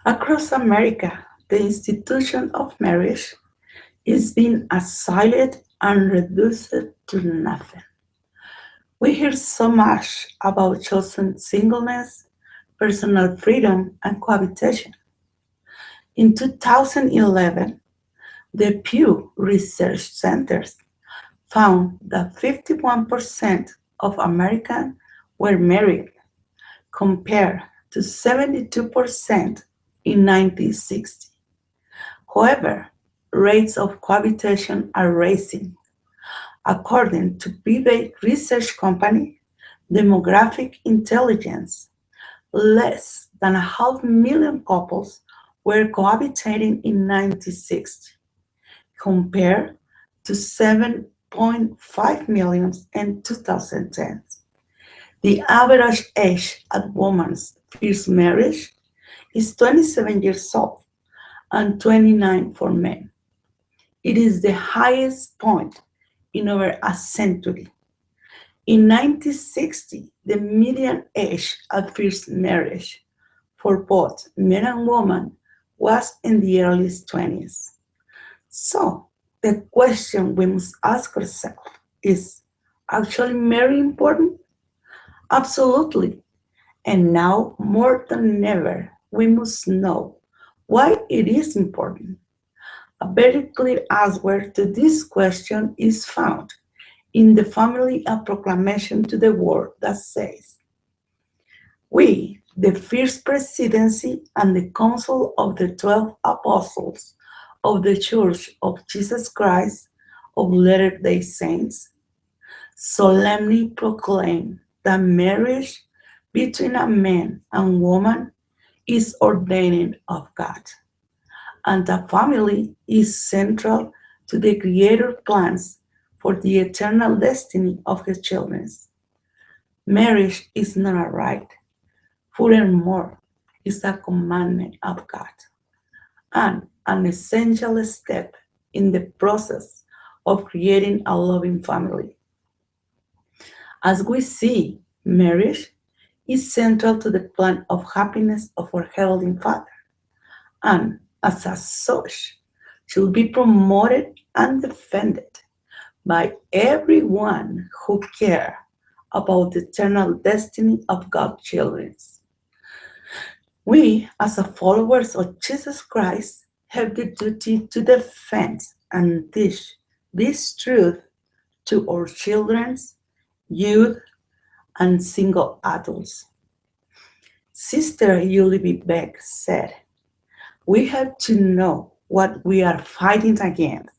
Across America, the institution of marriage is being assailed and reduced to nothing. We hear so much about chosen singleness, personal freedom, and cohabitation. In 2011, the Pew Research Centers found that 51% of Americans were married, compared to 72% in 1960. However, rates of cohabitation are rising. According to private research company Demographic Intelligence, less than a half million couples were cohabitating in 1960, compared to 7.5 million in 2010. The average age at women's first marriage is 27 years old and 29 for men. It is the highest point in over a century. In 1960, the median age at first marriage for both men and women was in the early 20s. So, the question we must ask ourselves is actually marriage important? Absolutely. And now more than ever, we must know why it is important. A very clear answer to this question is found in the Family a Proclamation to the World that says, "We, the First Presidency and the Council of the 12 Apostles of the Church of Jesus Christ of Latter-day Saints, solemnly proclaim that marriage between a man and woman is ordained of God, and the family is central to the Creator's plans for the eternal destiny of His children. Marriage is not a right, furthermore, is a commandment of God, and an essential step in the process of creating a loving family. As we see, marriage is central to the plan of happiness of our Heavenly Father, and as such, should be promoted and defended by everyone who cares about the eternal destiny of God's children. We, as a followers of Jesus Christ, have the duty to defend and teach this truth to our children, youth, and single adults. Sister Julie Beck said, "We have to know what we are fighting against.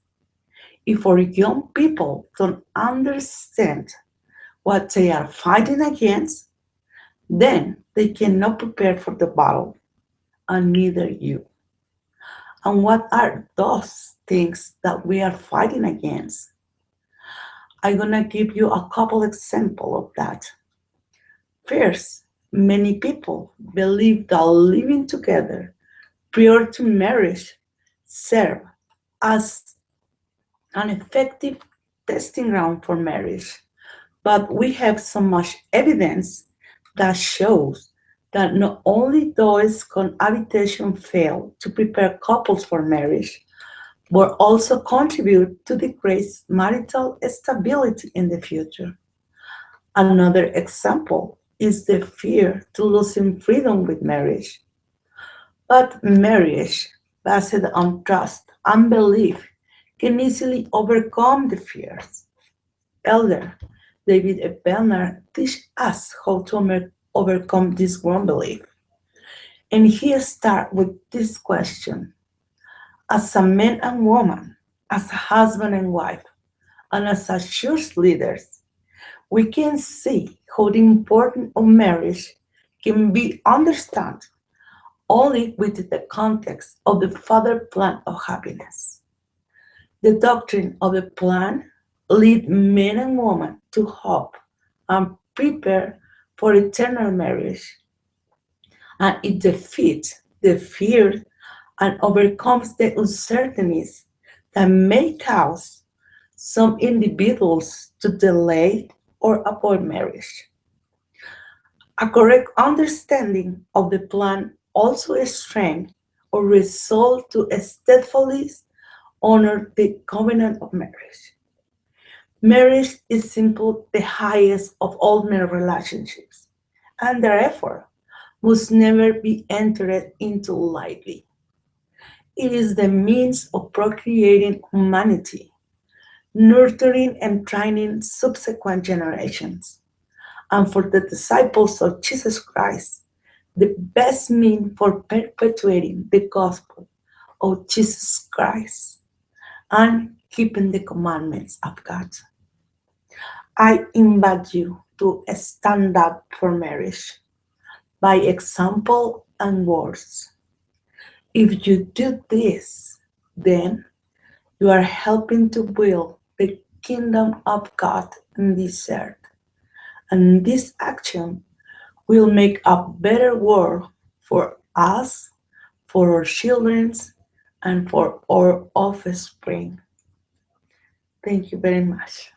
If our young people don't understand what they are fighting against, then they cannot prepare for the battle, and neither you." And what are those things that we are fighting against? I'm gonna give you a couple examples of that. First, many people believe that living together prior to marriage serve as an effective testing ground for marriage. But we have so much evidence that shows that not only does cohabitation fail to prepare couples for marriage, but also contribute to decrease marital stability in the future. Another example is the fear to losing freedom with marriage. But marriage based on trust and belief can easily overcome the fears. Elder David E. Bellner teaches us how to overcome this wrong belief. And he starts with this question: as a man and woman, as a husband and wife, and as a church leaders, we can see how the importance of marriage can be understood only within the context of the Father plan of happiness. The doctrine of the plan leads men and women to hope and prepare for eternal marriage, and it defeats the fear and overcomes the uncertainties that may cause some individuals to delay or avoid marriage. A correct understanding of the plan also strengthens or resolve to steadfastly honor the covenant of marriage. Marriage is simply the highest of all male relationships, and therefore must never be entered into lightly. It is the means of procreating humanity, nurturing and training subsequent generations, and for the disciples of Jesus Christ, the best means for perpetuating the gospel of Jesus Christ and keeping the commandments of God. I invite you to stand up for marriage by example and words. If you do this, then you are helping to build the kingdom of God in this earth. And this action will make a better world for us, for our children, and for our offspring. Thank you very much.